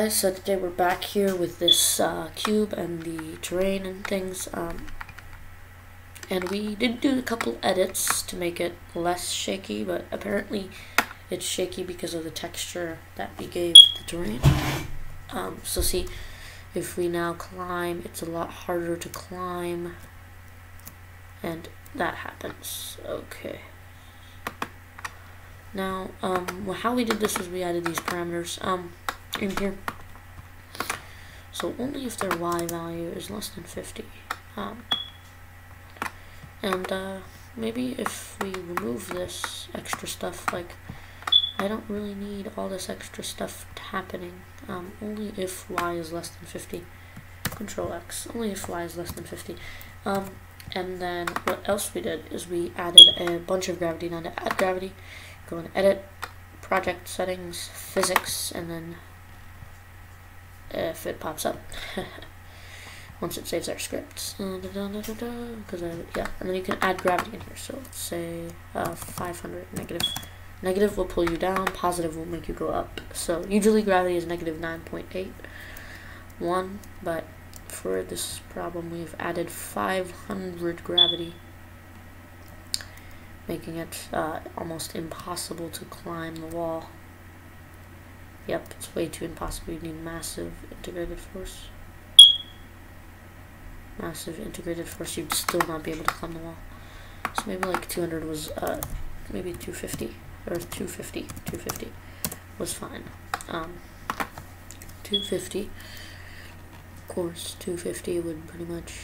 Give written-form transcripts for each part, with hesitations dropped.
guys, so today we're back here with this cube and the terrain and things, and we did do a couple edits to make it less shaky, but apparently it's shaky because of the texture that we gave the terrain. So see, if we now climb, it's a lot harder to climb, and that happens. Okay. Now, how we did this is we added these parameters in here. So only if their y value is less than 50. Maybe if we remove this extra stuff, like, I don't really need all this extra stuff happening. Only if y is less than 50. Control X. Only if y is less than 50. And then what else we did is we added a bunch of gravity. Now to add gravity, go in Edit, Project Settings, Physics, and then if it pops up, once it saves our scripts, and then you can add gravity in here. So let's say 500 negative. Negative will pull you down, positive will make you go up. So usually gravity is negative 9.81, but for this problem we've added 500 gravity, making it almost impossible to climb the wall. Yep, it's way too impossible. You need massive integrated force. Massive integrated force, you'd still not be able to climb the wall. So maybe like 200 was, maybe 250, or 250, 250 was fine. 250, of course, 250 would pretty much,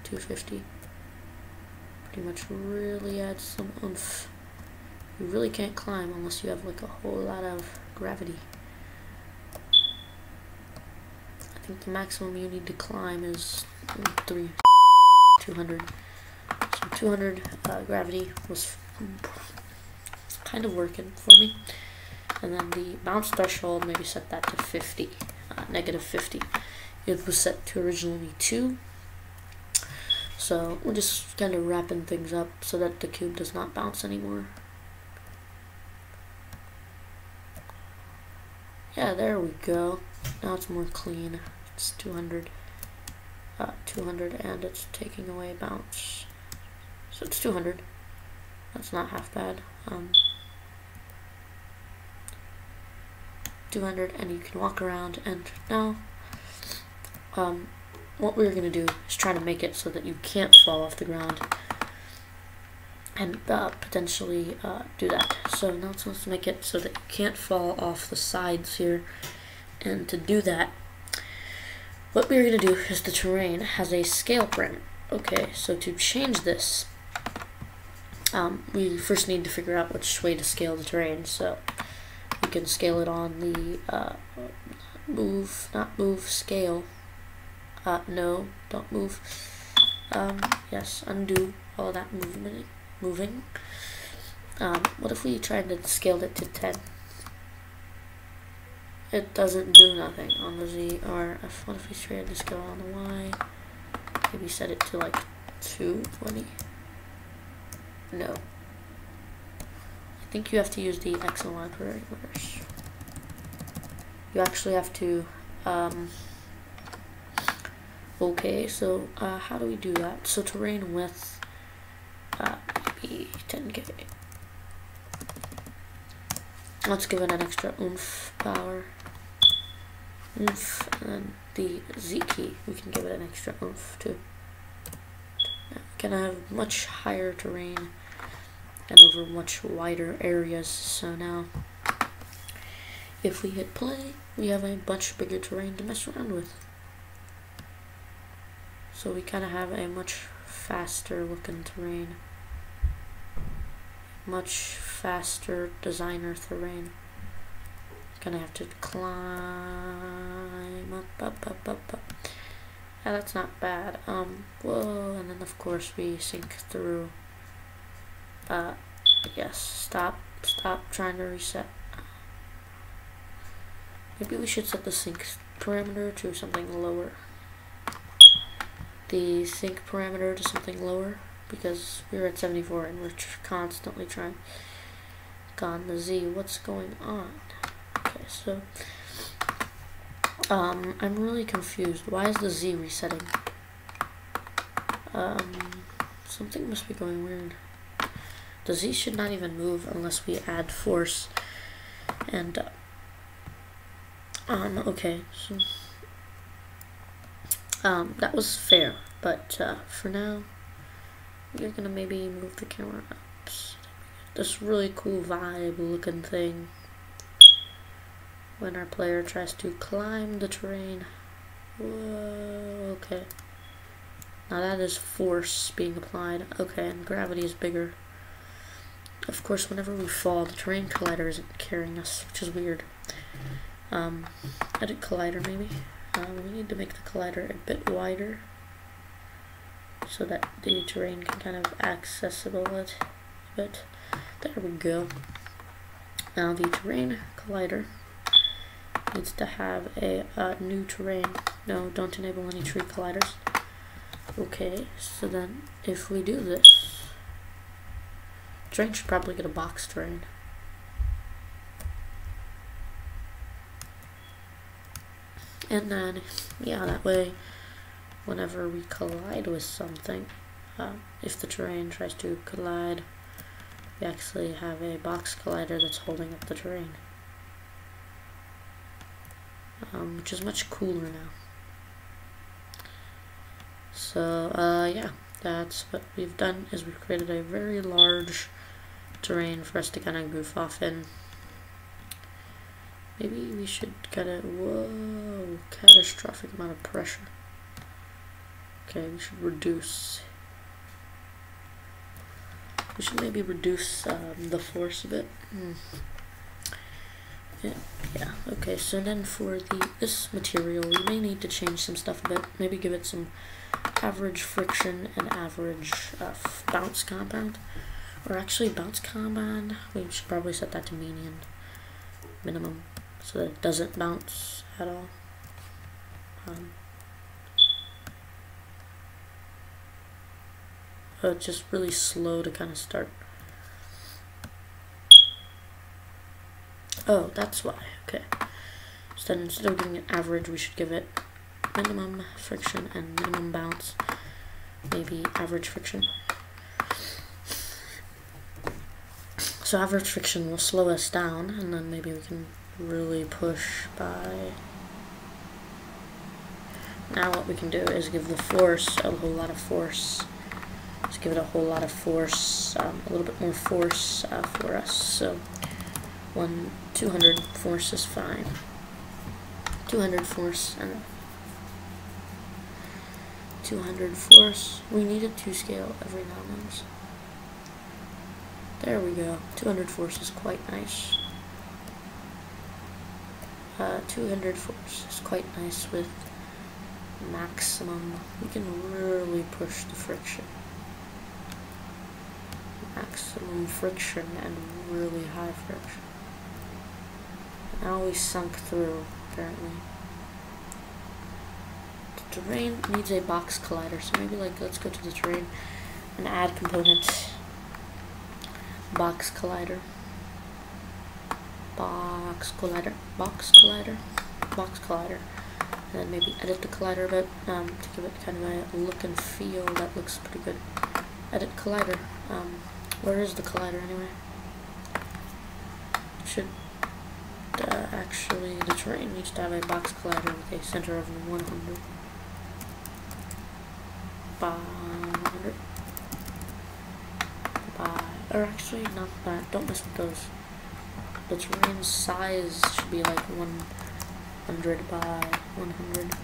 250 pretty much really adds some oomph. You really can't climb unless you have like a whole lot of gravity. I think the maximum you need to climb is 200. So 200 gravity was kind of working for me. And then the bounce threshold, maybe set that to 50, negative 50. It was set to originally 2. So we're just kind of wrapping things up so that the cube does not bounce anymore. Yeah, there we go. Now it's more clean. It's 200, 200, and it's taking away bounce. So it's 200. That's not half bad. 200, and you can walk around. And now, what we're gonna do is try to make it so that you can't fall off the ground, and potentially do that. So now let's make it so that you can't fall off the sides here. And to do that, what we're going to do is the terrain has a scale parameter. Okay, so to change this, we first need to figure out which way to scale the terrain. So we can scale it on the scale. No, don't move. Yes, undo all that moving. What if we tried to scale it to 10? It doesn't do nothing on the Z. Or what if we tried to scale on the Y? Maybe set it to like 220. No. I think you have to use the X and Y parameters. You actually have to. Okay, so how do we do that? So terrain width, maybe 10K. Let's give it an extra oomph power. Oomph, and then the Z key, we can give it an extra oomph too. Now, we can have much higher terrain and over much wider areas. So now, if we hit play, we have a much bigger terrain to mess around with. So we kind of have a much faster looking terrain. Much faster designer terrain. Gonna have to climb up. Yeah, that's not bad. Whoa, and then of course we sync through. Yes, stop trying to reset. Maybe we should set the sync parameter to something lower. The sync parameter to something lower, because we're at 74 and we're constantly trying. Gone the Z, what's going on? Okay, so I'm really confused. Why is the Z resetting? Something must be going weird. The Z should not even move unless we add force. And, okay, so, that was fair, but, for now, we're gonna maybe move the camera up. So this really cool vibe looking thing when our player tries to climb the terrain. Whoa, okay. Now that is force being applied. Okay, and gravity is bigger. Of course, whenever we fall, the terrain collider isn't carrying us, which is weird. Edit collider, maybe. We need to make the collider a bit wider so that the terrain can kind of accessible it a bit. There we go. Now the terrain collider needs to have a new terrain. No, don't enable any tree colliders. Okay, so then if we do this, terrain should probably get a box terrain. And then, yeah, that way, whenever we collide with something, if the terrain tries to collide, we actually have a box collider that's holding up the terrain. Which is much cooler now. So, yeah, that's what we've done, is we've created a very large terrain for us to kind of goof off in. Maybe we should kind of, whoa, catastrophic amount of pressure. Okay, we should reduce. We should maybe reduce the force a bit. Yeah, okay, so then for this material, we may need to change some stuff a bit. Maybe give it some average friction and average bounce compound. Or actually, bounce compound, we should probably set that to minimum, so that it doesn't bounce at all. It's just really slow to kind of start. Oh, that's why. Okay. So then instead of giving it average, we should give it minimum friction and minimum bounce. Maybe average friction. So average friction will slow us down, and then maybe we can really push by. Now what we can do is give the force a whole lot of force. Just give it a whole lot of force, a little bit more force for us. So 200 force is fine. 200 force and 200 force. We need it to scale every now and then. There we go. 200 force is quite nice. 200 force is quite nice with maximum. We can really push the friction. Maximum friction and really high friction. Now we sunk through, apparently. The terrain needs a box collider, so maybe let's go to the terrain and add components. Box collider. Box collider. Box collider. Box collider. And then maybe edit the collider a bit to give it kind of a look and feel that looks pretty good. Edit collider. Where is the collider anyway? Should actually, the terrain needs to have a box collider with a center of 100 by 100 by, or actually not that, don't mess with those. The terrain size should be like 100 by 100,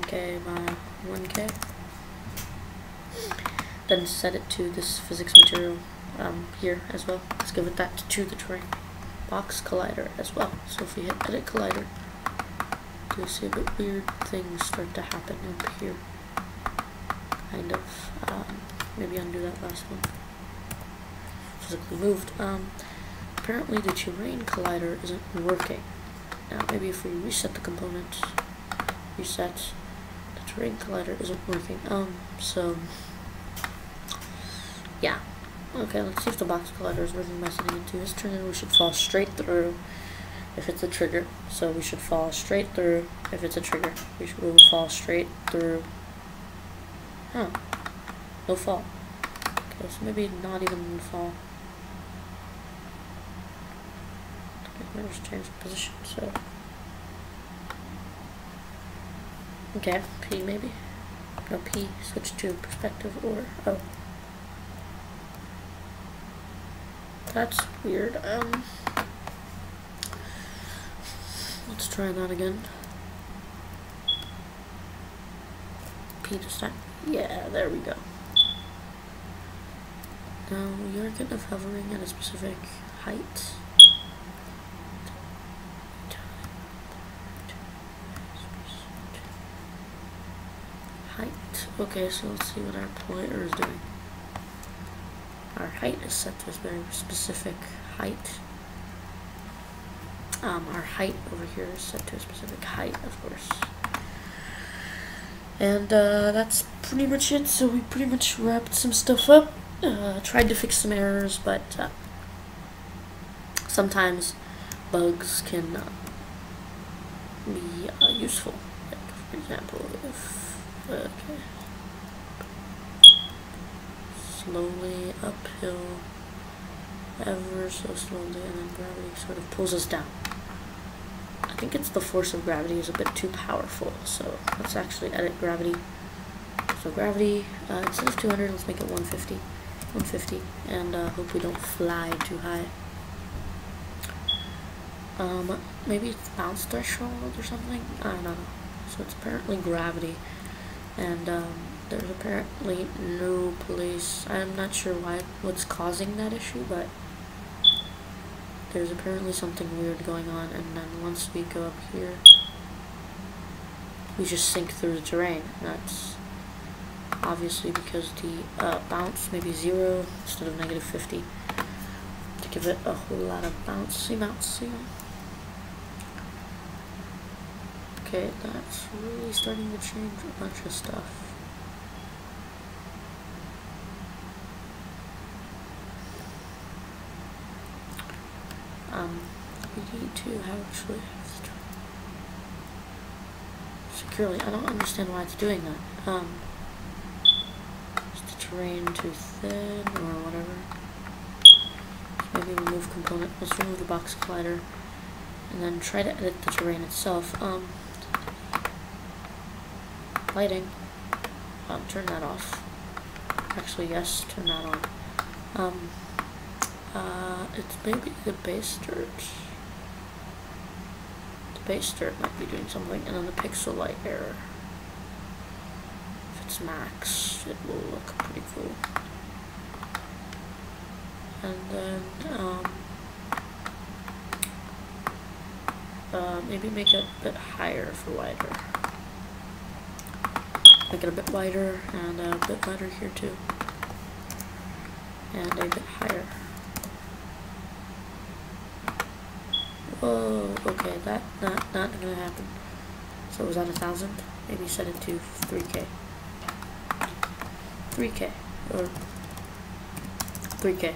okay, by 1k. Then set it to this physics material here as well. Let's give it that to the terrain. Box collider as well. So if we hit edit collider, you'll see a bit weird things start to happen up here. Kind of. Maybe undo that last one. Physically moved. Apparently the terrain collider isn't working. Now maybe if we reset the component, reset, the terrain collider isn't working. So yeah. Okay, let's see if the box collider is working by setting it to this terrain. We should fall straight through if it's a trigger. So we should fall straight through. If it's a trigger, we will fall straight through. Huh. No fall. Okay, so maybe not even fall. Okay, just change the position, so. Okay, P maybe. No, P, switch to perspective, or, oh. That's weird. Let's try that again. P this time. Yeah, there we go. Now you're kind of hovering at a specific height. Height. Okay, so let's see what our pointer is doing. Our height is set to a very specific height. Our height over here is set to a specific height, of course. And that's pretty much it. So we pretty much wrapped some stuff up. Tried to fix some errors, but sometimes bugs can be useful. Like, for example, if okay, slowly uphill, ever so slowly, and then gravity sort of pulls us down. I think it's the force of gravity is a bit too powerful, so let's actually edit gravity. So gravity, instead of 200, let's make it 150. 150, and hope we don't fly too high. Maybe it's bounce threshold or something? I don't know. So it's apparently gravity, and there's apparently no place. I'm not sure what's causing that issue, but there's apparently something weird going on, and then once we go up here, we just sink through the terrain. That's obviously because the bounce may be 0 instead of -50 to give it a whole lot of bouncy. Okay, that's really starting to change a bunch of stuff. We need to actually have the securely. I don't understand why it's doing that. Is the terrain too thin or whatever? So maybe remove component. Let's remove the box collider and then try to edit the terrain itself. Lighting. Turn that off. Actually, yes, turn that on. It's maybe the base dirt. The base dirt might be doing something, and then the pixel light error. If it's max, it will look pretty cool. And then, maybe make it a bit higher for wider. Make it a bit wider, and a bit wider here too. And a bit higher. Whoa, okay, not gonna happen. So was that 1,000? Maybe set it to 3K. 3K, or 3K.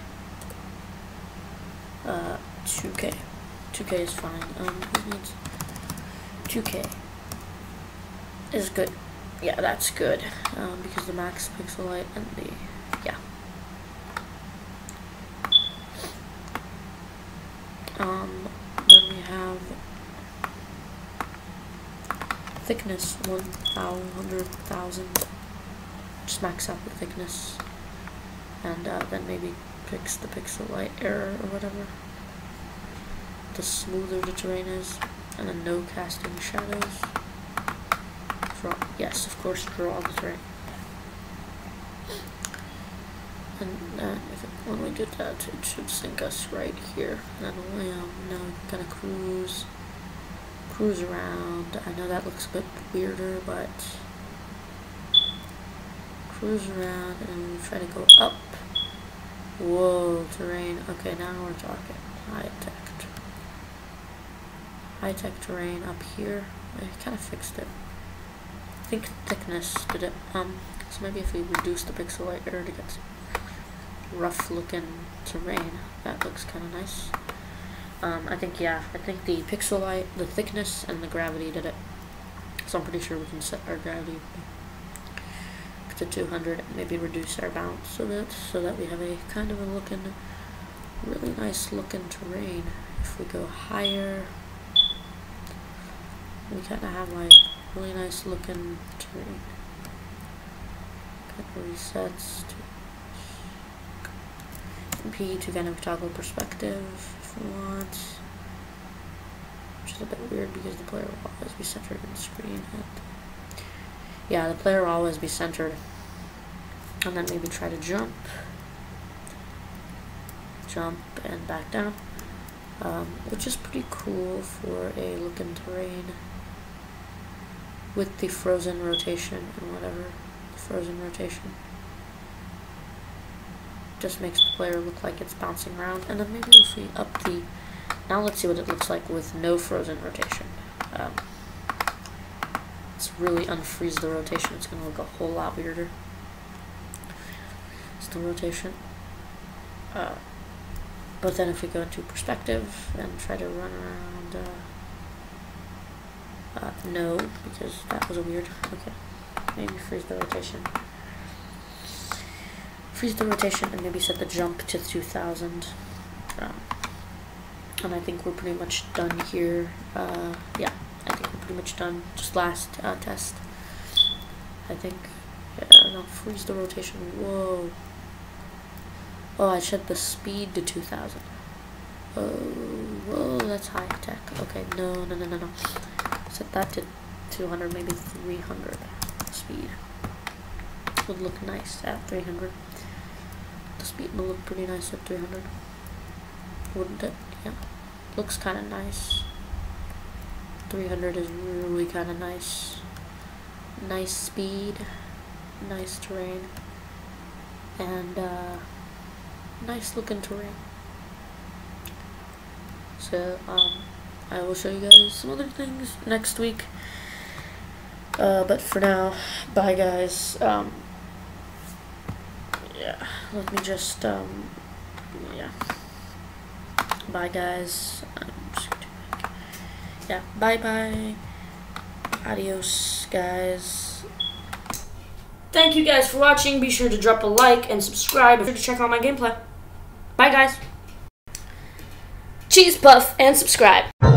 2K. 2K is fine. Who needs 2K? Is good. Yeah, that's good. Because the max pixel light and the, yeah. Then we have thickness 100,000. Just max out the thickness, and then maybe fix the pixel light error or whatever. The smoother the terrain is, and then no casting shadows. Draw, yes, of course, draw the terrain. And when we did that, it should sync us right here. And then now we're gonna cruise around. I know that looks a bit weirder, but cruise around, and we try to go up. Whoa, terrain. Okay, now we're talking. High-tech terrain up here. I kind of fixed it. I think thickness did it. So maybe if we reduce the pixel light error to get rough looking terrain, that looks kind of nice. I think the pixel height, the thickness, and the gravity did it. So I'm pretty sure we can set our gravity to 200 and maybe reduce our bounce so that we have a kind of a really nice looking terrain. If we go higher, we kind of have like really nice looking terrain. Kind of resets to P to kind of toggle perspective if we want, which is a bit weird because the player will always be centered in the screen. And yeah, the player will always be centered. And then maybe try to jump and back down, which is pretty cool for a looking terrain with the frozen rotation and whatever. The frozen rotation just makes the player look like it's bouncing around. And then maybe if we up the, now let's see what it looks like with no frozen rotation. Let's really unfreeze the rotation. It's going to look a whole lot weirder. It's the rotation. But then if we go into perspective and try to run around, no, because that was a weird, okay, maybe freeze the rotation. Freeze the rotation and maybe set the jump to 2000. And I think we're pretty much done here. Yeah, I think we're pretty much done. Just last test. I think, yeah, no, freeze the rotation, whoa. Oh, I set the speed to 2000. Oh, whoa, that's high tech. Okay, no. Set that to 200, maybe 300 speed. Would look nice at 300. The speed will look pretty nice at 300. Wouldn't it? Yeah. Looks kind of nice. 300 is really kind of nice. Nice speed. Nice terrain. And, nice looking terrain. So I will show you guys some other things next week, but for now, bye guys. Yeah, let me just yeah, bye guys. Yeah, bye, adios guys. Thank you guys for watching. Be sure to drop a like and subscribe. Be sure to check out my gameplay. Bye, guys. Cheese puff and subscribe.